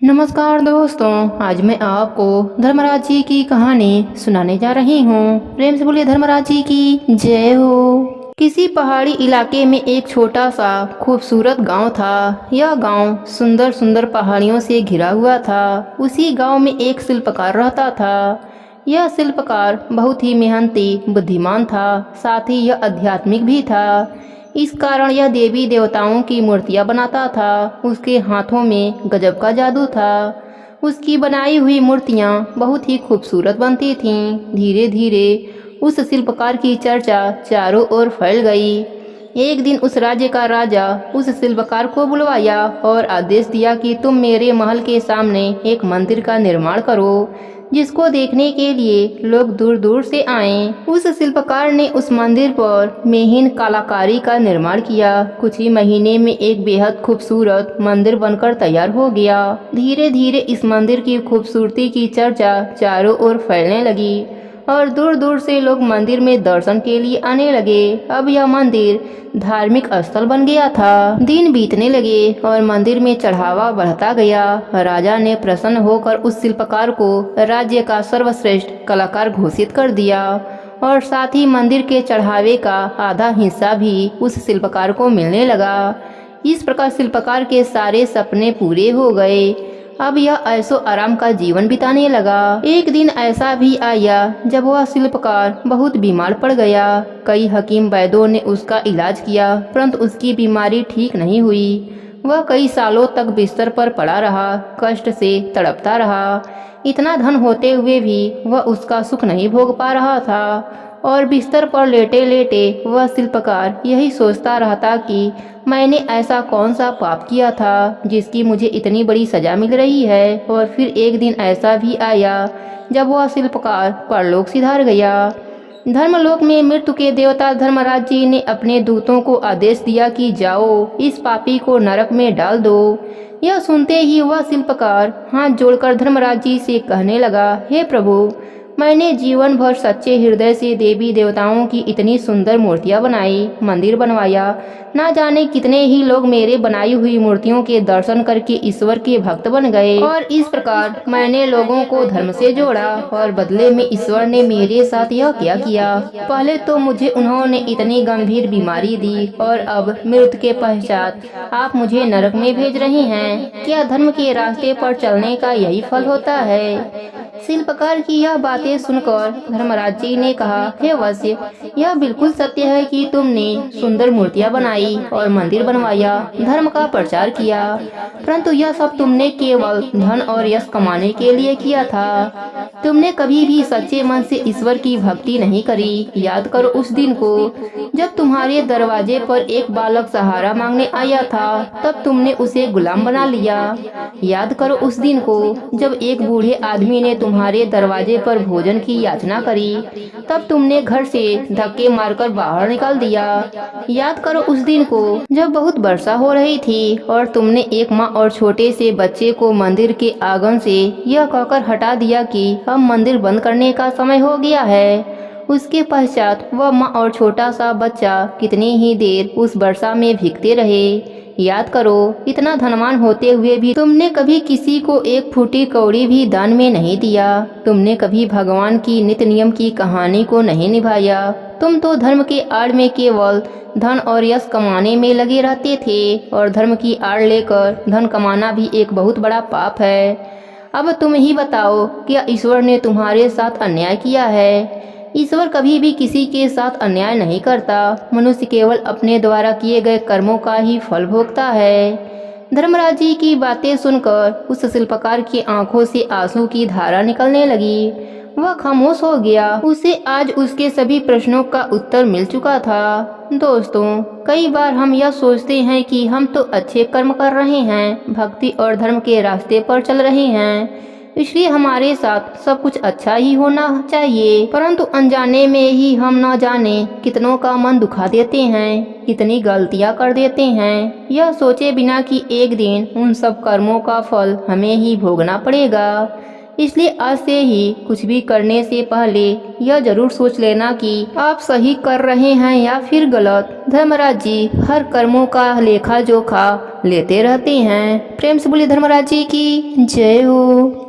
नमस्कार दोस्तों, आज मैं आपको धर्मराज जी की कहानी सुनाने जा रही हूँ। प्रेम से बोलिए धर्मराज जी की जय हो। किसी पहाड़ी इलाके में एक छोटा सा खूबसूरत गांव था। यह गांव सुंदर सुंदर पहाड़ियों से घिरा हुआ था। उसी गांव में एक शिल्पकार रहता था। यह शिल्पकार बहुत ही मेहनती बुद्धिमान था, साथ ही यह आध्यात्मिक भी था। इस कारण यह देवी देवताओं की मूर्तियां बनाता था। उसके हाथों में गजब का जादू था। उसकी बनाई हुई मूर्तियां बहुत ही खूबसूरत बनती थीं। धीरे धीरे उस शिल्पकार की चर्चा चारों ओर फैल गई। एक दिन उस राज्य का राजा उस शिल्पकार को बुलवाया और आदेश दिया कि तुम मेरे महल के सामने एक मंदिर का निर्माण करो, जिसको देखने के लिए लोग दूर दूर से आएं। उस शिल्पकार ने उस मंदिर पर मेहनत कलाकारी का निर्माण किया। कुछ ही महीने में एक बेहद खूबसूरत मंदिर बनकर तैयार हो गया। धीरे धीरे इस मंदिर की खूबसूरती की चर्चा चारों ओर फैलने लगी और दूर दूर से लोग मंदिर में दर्शन के लिए आने लगे। अब यह मंदिर धार्मिक स्थल बन गया था। दिन बीतने लगे और मंदिर में चढ़ावा बढ़ता गया। राजा ने प्रसन्न होकर उस शिल्पकार को राज्य का सर्वश्रेष्ठ कलाकार घोषित कर दिया और साथ ही मंदिर के चढ़ावे का आधा हिस्सा भी उस शिल्पकार को मिलने लगा। इस प्रकार शिल्पकार के सारे सपने पूरे हो गए। अब यह ऐशो आराम का जीवन बिताने लगा। एक दिन ऐसा भी आया जब वह शिल्पकार बहुत बीमार पड़ गया। कई हकीम वैद्यों ने उसका इलाज किया, परंतु उसकी बीमारी ठीक नहीं हुई। वह कई सालों तक बिस्तर पर पड़ा रहा, कष्ट से तड़पता रहा। इतना धन होते हुए भी वह उसका सुख नहीं भोग पा रहा था और बिस्तर पर लेटे लेटे वह शिल्पकार यही सोचता रहता कि मैंने ऐसा कौन सा पाप किया था जिसकी मुझे इतनी बड़ी सजा मिल रही है। और फिर एक दिन ऐसा भी आया जब वह शिल्पकार परलोक सिधार गया। धर्मलोक में मृत्यु के देवता धर्मराज जी ने अपने दूतों को आदेश दिया कि जाओ, इस पापी को नरक में डाल दो। यह सुनते ही वह शिल्पकार हाथ जोड़कर धर्मराज जी से कहने लगा, हे प्रभु, मैंने जीवन भर सच्चे हृदय से देवी देवताओं की इतनी सुंदर मूर्तियां बनाई, मंदिर बनवाया। ना जाने कितने ही लोग मेरे बनाई हुई मूर्तियों के दर्शन करके ईश्वर के भक्त बन गए और इस प्रकार मैंने लोगों को धर्म से जोड़ा और बदले में ईश्वर ने मेरे साथ यह क्या किया। पहले तो मुझे उन्होंने इतनी गंभीर बीमारी दी और अब मृत्यु के पश्चात आप मुझे नरक में भेज रहे हैं। क्या धर्म के रास्ते पर चलने का यही फल होता है? शिल्पकार की यह बातें सुनकर धर्मराज जी ने कहा, हे वत्स्य, यह बिल्कुल सत्य है कि तुमने सुंदर मूर्तियां बनाई और मंदिर बनवाया, धर्म का प्रचार किया, परंतु यह सब तुमने केवल धन और यश कमाने के लिए किया था। तुमने कभी भी सच्चे मन से ईश्वर की भक्ति नहीं करी। याद करो उस दिन को जब तुम्हारे दरवाजे पर एक बालक सहारा मांगने आया था, तब तुमने उसे गुलाम बना लिया। याद करो उस दिन को जब एक बूढ़े आदमी ने तुम्हारे दरवाजे पर भोजन की याचना करी, तब तुमने घर से धक्के मारकर बाहर निकाल दिया। याद करो उस दिन को जब बहुत वर्षा हो रही थी और तुमने एक माँ और छोटे से बच्चे को मंदिर के आंगन से यह कहकर हटा दिया कि अब मंदिर बंद करने का समय हो गया है। उसके पश्चात वह माँ और छोटा सा बच्चा कितनी ही देर उस वर्षा में भीगते रहे। याद करो, इतना धनवान होते हुए भी तुमने कभी किसी को एक फूटी कौड़ी भी दान में नहीं दिया। तुमने कभी भगवान की नित्य नियम की कहानी को नहीं निभाया। तुम तो धर्म के आड़ में केवल धन और यश कमाने में लगे रहते थे और धर्म की आड़ लेकर धन कमाना भी एक बहुत बड़ा पाप है। अब तुम ही बताओ, क्या ईश्वर ने तुम्हारे साथ अन्याय किया है? ईश्वर कभी भी किसी के साथ अन्याय नहीं करता। मनुष्य केवल अपने द्वारा किए गए कर्मों का ही फल भोगता है। धर्मराज जी की बातें सुनकर उस शिल्पकार की आंखों से आंसू की धारा निकलने लगी। वह खामोश हो गया। उसे आज उसके सभी प्रश्नों का उत्तर मिल चुका था। दोस्तों, कई बार हम यह सोचते हैं कि हम तो अच्छे कर्म कर रहे हैं, भक्ति और धर्म के रास्ते पर चल रहे हैं, इसलिए हमारे साथ सब कुछ अच्छा ही होना चाहिए, परंतु अनजाने में ही हम न जाने कितनों का मन दुखा देते हैं, कितनी गलतियां कर देते हैं, यह सोचे बिना कि एक दिन उन सब कर्मों का फल हमें ही भोगना पड़ेगा। इसलिए आज से ही कुछ भी करने से पहले यह जरूर सोच लेना कि आप सही कर रहे हैं या फिर गलत। धर्मराज जी हर कर्मों का लेखा जोखा लेते रहते हैं। प्रेम से बोलिए धर्मराज जी की जय हो।